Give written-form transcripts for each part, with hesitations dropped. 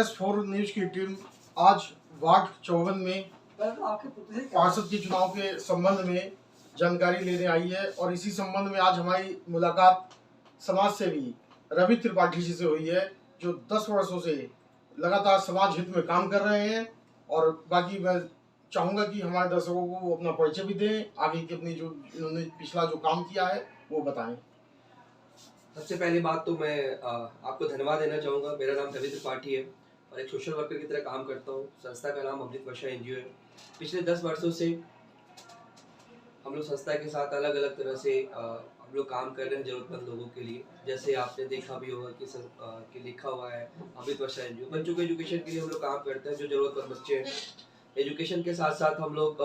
S4 news की team आज ward 54 में पार्षद के चुनाव के संबंध में जानकारी लेने आई है और इसी संबंध में आज हमारी मुलाकात समाज सेवी रवि त्रिपाठी जी से हुई है, जो 10 वर्षों से लगातार समाज हित में काम कर रहे हैं। और बाकी मैं चाहूंगा कि हमारे दर्शकों को वो अपना परिचय भी दें, आगे की अपनी जो इन्होंने पिछला जो काम किया है वो बताएं। सबसे पहली बात तो मैं आपको धन्यवाद देना चाहूँगा। मेरा नाम रवि त्रिपाठी है और एक सोशल वर्कर की तरह काम करता हूँ। संस्था का नाम अमृत वर्षा एनजीओ है। पिछले 10 वर्षों से हम लोग संस्था के साथ अलग अलग तरह से हम लोग काम कर रहे हैं ज़रूरतमंद लोगों के लिए। जैसे आपने देखा भी होगा कि लिखा हुआ है अमृत वर्षा एनजीओ। बच्चों के एजुकेशन के लिए हम लोग काम करते हैं, जो ज़रूरतमंद बच्चे हैं। एजुकेशन के साथ साथ हम लोग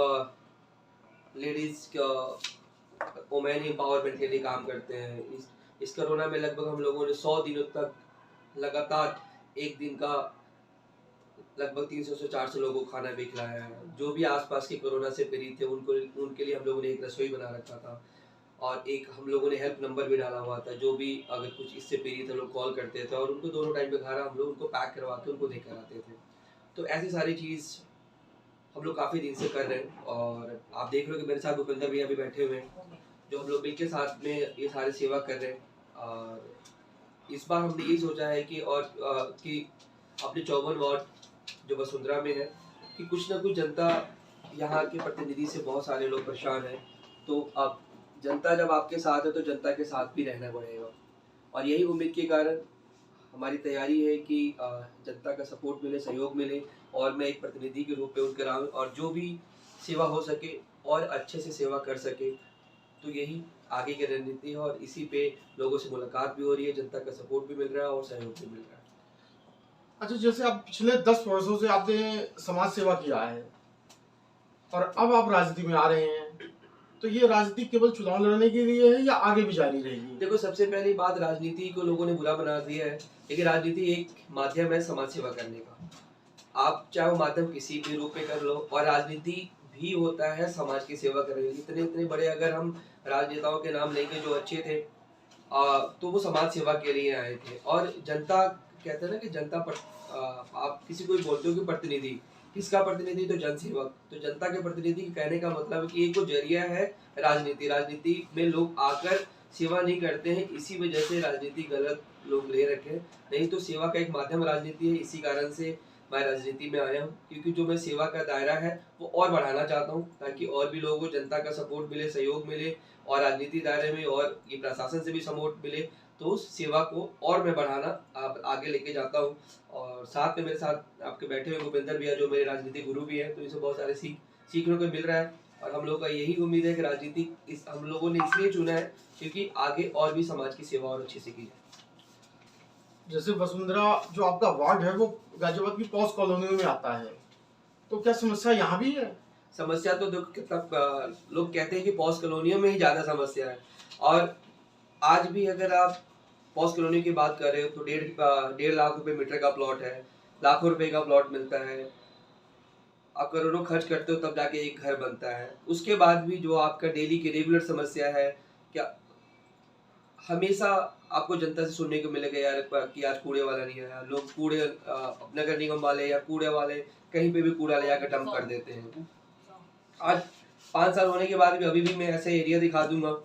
लेडीज़ वुमेन एम्पावरमेंट के लिए काम करते हैं। इस कोरोना में लगभग हम लोगों ने 100 दिनों तक लगातार एक दिन का लगभग 300 से 400 लोगों को खाना भी खिलाया है। जो भी आसपास के कोरोना से पीड़ित थे उनके लिए हम लोगों ने एक रसोई बना रखा था और एक हम लोगों ने हेल्प नंबर भी डाला हुआ था। जो भी अगर कुछ इससे पीड़ित लोग कॉल करते थे और उनको दोनों टाइम पे खाना हम लोग उनको पैक करवा के उनको देकर आते थे। तो ऐसी सारी चीज़ हम लोग काफ़ी दिन से कर रहे हैं। और आप देख रहे हो कि मेरे साथ भूपेंद्र भैया भी बैठे हुए हैं, जो हम लोग मिलकर साथ में ये सारी सेवा कर रहे हैं। और इस बार हमने यही सोचा है कि अपने 54 वार्ड जो वसुंधरा में है कि कुछ ना कुछ जनता, यहाँ के प्रतिनिधि से बहुत सारे लोग परेशान हैं। तो अब जनता जब आपके साथ है तो जनता के साथ भी रहना पड़ेगा। और यही उम्मीद के कारण हमारी तैयारी है कि जनता का सपोर्ट मिले, सहयोग मिले और मैं एक प्रतिनिधि के रूप में उनके नाम और जो भी सेवा हो सके और अच्छे से सेवा कर सके। तो यही आगे की रणनीति है और इसी पे लोगों से मुलाकात भी हो रही है, जनता का सपोर्ट भी मिल रहा है और सहयोग भी मिल रहा है। अच्छा, जैसे आप पिछले 10 वर्षों से आपने समाज सेवा किया है और अब आप राजनीति में आ रहे हैं, तो ये राजनीति केवल चुनाव लड़ने के लिए है या आगे भी जारी रहेगी? देखो, सबसे पहली बात, राजनीति को लोगों ने बुरा बना दिया है, लेकिन राजनीति एक माध्यम है समाज सेवा करने का। आप चाहे वो माध्यम किसी भी रूप में कर लो, और राजनीति भी होता है समाज की सेवा करने। इतने इतने बड़े अगर हम राजनेताओं के नाम लेंगे जो अच्छे थे, तो वो समाज सेवा के लिए आए थे। और जनता कहते हैं ना कि जनता पर आप किसी को बोलते हो कि प्रतिनिधि, किसका प्रतिनिधि? तो जनसेवक। तो जनता के प्रतिनिधि के कहने का मतलब है कि एक वो जरिया है राजनीति। राजनीति में लोग आकर सेवा नहीं करते हैं, इसी वजह से राजनीति गलत लोग ले रखे हैं। नहीं तो सेवा का एक माध्यम राजनीति है। इसी कारण से मैं राजनीति में आया हूँ, क्योंकि जो मैं सेवा का दायरा है वो और बढ़ाना चाहता हूँ, ताकि और भी लोगों को जनता का सपोर्ट मिले, सहयोग मिले और राजनीति दायरे में और ये प्रशासन से भी सपोर्ट मिले। तो उस सेवा को और मैं बढ़ाना आगे लेके जाता हूँ। और साथ में मेरे साथ आपके बैठे हुए भूपेंद्र भैया, जो मेरे राजनीतिक गुरु भी हैं, तो इनसे बहुत सारे सीखने को मिल रहा है। और हम लोग का यही उम्मीद है कि राजनीति हम लोगों ने इसलिए चुना है क्योंकि आगे और भी समाज की सेवा और अच्छी से की जाए। जैसे वसुंधरा जो आपका वार्ड है वो गाजियाबाद की पॉस कॉलोनी में आता है, तो क्या समस्या यहाँ भी है? समस्या तो देखो, कितना लोग कहते हैं कि पॉस कॉलोनियों में ही ज्यादा समस्या है। और आज भी अगर आप पॉस कॉलोनी की बात कर रहे हो तो 1.5 लाख रुपए मीटर का प्लॉट है, लाखों रुपए का प्लॉट मिलता है। आप करोड़ों खर्च करते हो तब जाके एक घर बनता है। उसके बाद भी जो आपका डेली की रेगुलर समस्या है, क्या हमेशा आपको जनता से सुनने को मिलेगा यार कि आज कूड़े वाला नहीं आया। लोग कूड़े नगर निगम वाले या कूड़े वाले कहीं पे भी कूड़ा ले जाकर डंप कर देते हैं। आज 5 साल होने के बाद भी अभी भी मैं ऐसे एरिया दिखा दूंगा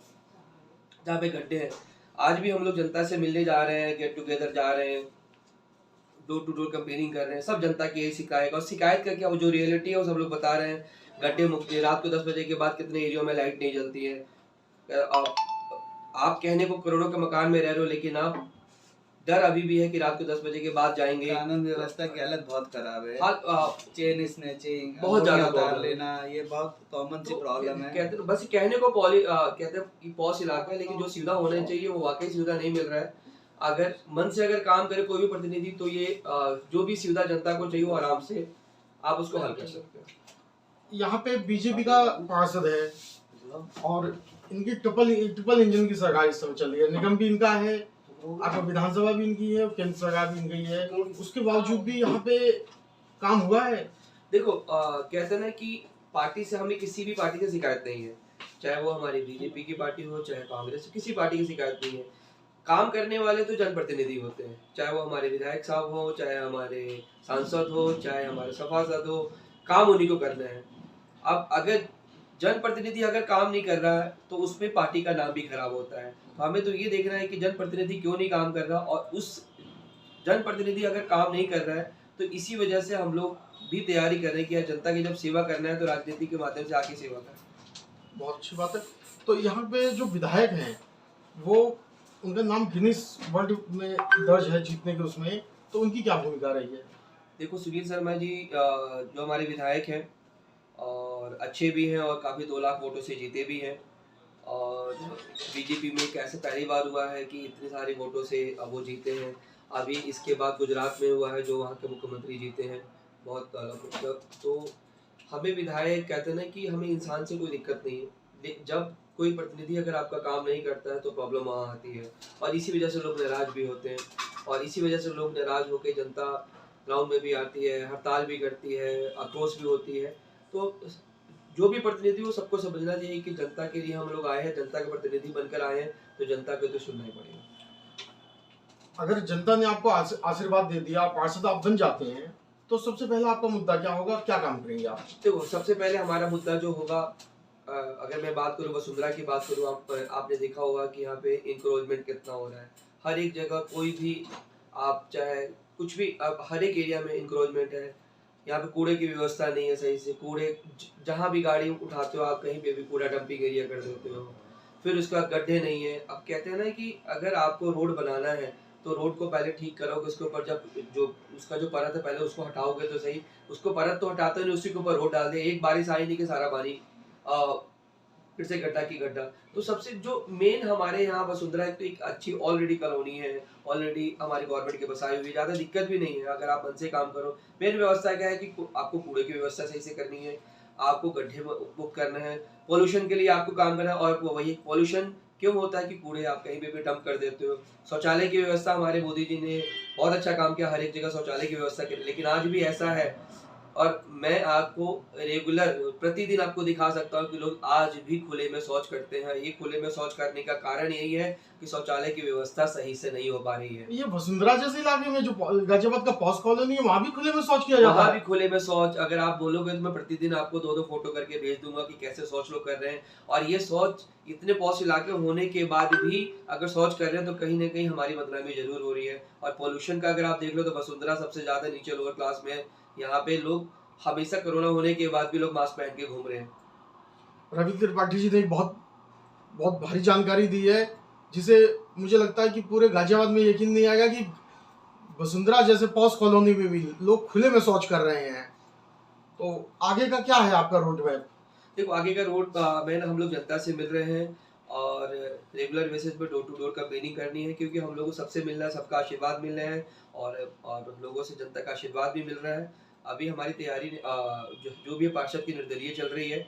जहाँ पे गड्ढे हैं। आज भी हम लोग जनता से मिलने जा रहे हैं, गेट टुगेदर जा रहे हैं, डोर टू डोर कंपेयरिंग कर रहे हैं। सब जनता की यही शिकायत, और शिकायत का क्या, वो जो रियलिटी है वो सब लोग बता रहे हैं। गड्ढे मुक्त है, रात को 10 बजे के बाद कितने एरिया में लाइट नहीं जलती है। आप कहने को करोड़ों के मकान में रह रहे हो, लेकिन आप डर अभी भी है कि रात को 10 बजे के बाद जाएंगे। कानून व्यवस्था की हालत बहुत खराब है। चेन स्नैचिंग, बहुत ज्यादा उतार लेना, ये बहुत कॉमन सी प्रॉब्लम है। कहते हैं बस कहने को कहते हैं कि पॉश इलाका है, लेकिन जो सुविधा होना चाहिए वो वाकई सुविधा नहीं मिल रहा है। अगर मन से अगर काम करे कोई भी प्रतिनिधि, तो ये जो भी सुविधा जनता को चाहिए वो आराम से आप उसको हल कर सकते हो। यहाँ पे बीजेपी का पार्षद है और इनकी ट्रिपल इंजन की सरकार इस समय चल रही है। निगम भी इनका है, आपका विधानसभा भी इनकी है, केंद्र सरकार भी इनकी है। उसके बावजूद भी यहाँ पे काम हुआ है। देखो, कहते हैं ना कि पार्टी से हमें किसी भी पार्टी से शिकायत नहीं है, चाहे वो हमारी बीजेपी की पार्टी हो चाहे कांग्रेस, किसी पार्टी की शिकायत नहीं है। काम करने वाले तो जनप्रतिनिधि होते हैं, चाहे वो हमारे विधायक साहब हो, चाहे हमारे सांसद हो, चाहे हमारे सभासद हो, काम उन्हीं को करना है। अब अगर जनप्रतिनिधि अगर काम नहीं कर रहा है तो उसमें पार्टी का नाम भी खराब होता है। तो हमें तो ये देखना है कि जनप्रतिनिधि क्यों नहीं काम कर रहा, और उस जनप्रतिनिधि अगर काम नहीं कर रहा है तो इसी वजह से हम लोग भी तैयारी कर रहे हैं कि यार जनता की जब सेवा करना है तो राजनीति के माध्यम से आके सेवा करें। बहुत अच्छी बात है। तो यहाँ पे जो विधायक हैं वो, उनका नाम गिनीज वर्ल्ड में दर्ज है जीतने के उसमें, तो उनकी क्या भूमिका रही है? देखो सुनील शर्मा जी जो हमारे विधायक हैं और अच्छे भी हैं और काफ़ी 2 लाख वोटों से जीते भी हैं, और बीजेपी में कैसे पहली बार हुआ है कि इतने सारे वोटों से अब वो जीते हैं। अभी इसके बाद गुजरात में हुआ है जो वहाँ के मुख्यमंत्री जीते हैं, बहुत मतलब। तो हमें विधायक कहते हैं ना कि हमें इंसान से कोई दिक्कत नहीं है, जब कोई प्रतिनिधि अगर आपका काम नहीं करता है तो प्रॉब्लम वहाँ आती है, और इसी वजह से लोग नाराज भी होते हैं, और इसी वजह से लोग नाराज होकर जनता ग्राउंड में भी आती है, हड़ताल भी करती है, आक्रोश भी होती है। तो जो भी प्रतिनिधि हो सबको समझना चाहिए कि जनता के लिए हम लोग आए हैं, जनता के प्रतिनिधि बनकर आए हैं, तो जनता को तो सुनना ही पड़ेगा। अगर जनता ने आपको आशीर्वाद दे दिया, पार्षद आप बन जाते हैं, तो सबसे पहला आपका मुद्दा क्या होगा, क्या काम करेंगे आप? देखो सबसे पहले हमारा मुद्दा जो होगा, अगर मैं बात करूँ वसुंधरा की बात करूँ, आपने देखा होगा कि यहाँ पे इंक्रोचमेंट कितना हो रहा है। हर एक जगह कोई भी आप चाहे कुछ भी, अब हर एक एरिया में इंक्रोचमेंट है। यहाँ पे कूड़े की व्यवस्था नहीं है सही से, कूड़े जहाँ भी गाड़ी उठाते हो आप कहीं पे भी कूड़ा डंपिंग एरिया कर देते हो। फिर उसका गड्ढे नहीं है। अब कहते हैं ना कि अगर आपको रोड बनाना है तो रोड को पहले ठीक करोगे, उसके ऊपर जब जो उसका जो परत है पहले उसको हटाओगे तो सही। उसको परत तो हटाते नहीं, उसी के ऊपर रोड डाल दे, एक बारिश आई नहीं कि सारा पानी फिर से गड्ढा की गड्ढा। तो सबसे जो मेन हमारे यहाँ वसुंधरा तो एक अच्छी ऑलरेडी कॉलोनी है, ऑलरेडी हमारी गवर्नमेंट के बसाई हुई, ज़्यादा दिक्कत भी नहीं है अगर आप मन से काम करो। मेन व्यवस्था क्या है कि आपको कूड़े की व्यवस्था सही से करनी है, आपको गड्ढे बुक करना है, पोल्यूशन के लिए आपको काम करना है। और वही पोल्यूशन क्यों होता है कि कूड़े आप कहीं पे भी डंप कर देते हो। शौचालय की व्यवस्था हमारे मोदी जी ने बहुत अच्छा काम किया, हर एक जगह शौचालय की व्यवस्था करी, लेकिन आज भी ऐसा है। और मैं आपको रेगुलर प्रतिदिन आपको दिखा सकता हूँ कि लोग आज भी खुले में शौच करते हैं। ये खुले में शौच करने का कारण यही है कि शौचालय की व्यवस्था सही से नहीं हो पा रही है। ये वसुंधरा जैसे इलाके में जो गाजियाबाद का पॉस कॉलोनी है, वहाँ भी खुले में शौच किया जाता है? वहाँ भी खुले में शौच, अगर आप बोलोगे तो मैं प्रतिदिन आपको 2-2 फोटो करके भेज दूंगा कि कैसे शौच लोग कर रहे हैं। और ये शौच इतने पॉश इलाके होने के बाद भी अगर शौच कर रहे हैं तो कहीं ना कहीं हमारी बदनामी जरूर हो रही है। और पोल्यूशन का अगर आप देख लो तो वसुंधरा सबसे ज्यादा नीचे लोअर क्लास में है। यहाँ पे लोग हमेशा कोरोना होने के बाद भी लोग मास्क पहन के घूम रहे हैं। रवि त्रिपाठी जी ने बहुत बहुत भारी जानकारी दी है, जिसे मुझे लगता है कि पूरे गाजियाबाद में यकीन नहीं आएगा कि वसुंधरा जैसे पॉस कॉलोनी में भी लोग खुले में शौच कर रहे हैं। तो आगे का क्या है आपका रोड मैप? देखो आगे का रोड मैन हम लोग जनता से मिल रहे हैं और रेगुलर बेसिस पे डोर टू डोर कैंपेनिंग करनी है, क्योंकि हम लोगों को सबसे मिलना है, सबका आशीर्वाद मिल रहे हैं और लोगों से जनता का आशीर्वाद भी मिल रहा है। अभी हमारी तैयारी जो भी पार्षद की निर्दलीय चल रही है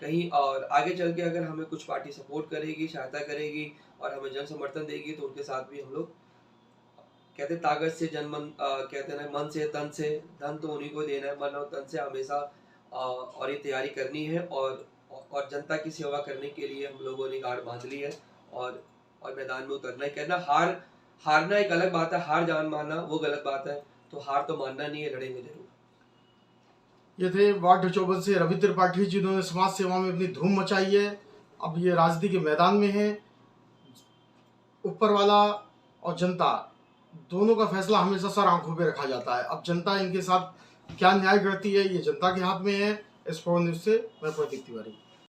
कहीं, और आगे चल के अगर हमें कुछ पार्टी सपोर्ट करेगी, सहायता करेगी और हमें जन समर्थन देगी तो उनके साथ भी हम लोग कहते ताकत से जनमन कहते हैं ना, मन से तन से, धन तो उन्हीं को देना है, मन और तन से हमेशा और ये तैयारी करनी है और जनता की सेवा करने के लिए हम लोगों ने गाड़ बांध ली है और मैदान में उतरना ही करना। हारना एक अलग बात है, हार जान मानना वो गलत बात है, तो हार तो मानना नहीं है, लड़ेंगे जरूर। ये थे वार्ड 54 से रवि त्रिपाठी, जिन्होंने समाज सेवा में अपनी धूम मचाई है। अब ये राजनीति के मैदान में है। ऊपर वाला और जनता दोनों का फैसला हमेशा सर आंखों पे रखा जाता है। अब जनता इनके साथ क्या न्याय करती है ये जनता के हाथ में है। इस न्यूज़ से मैं प्रतीक तिवारी।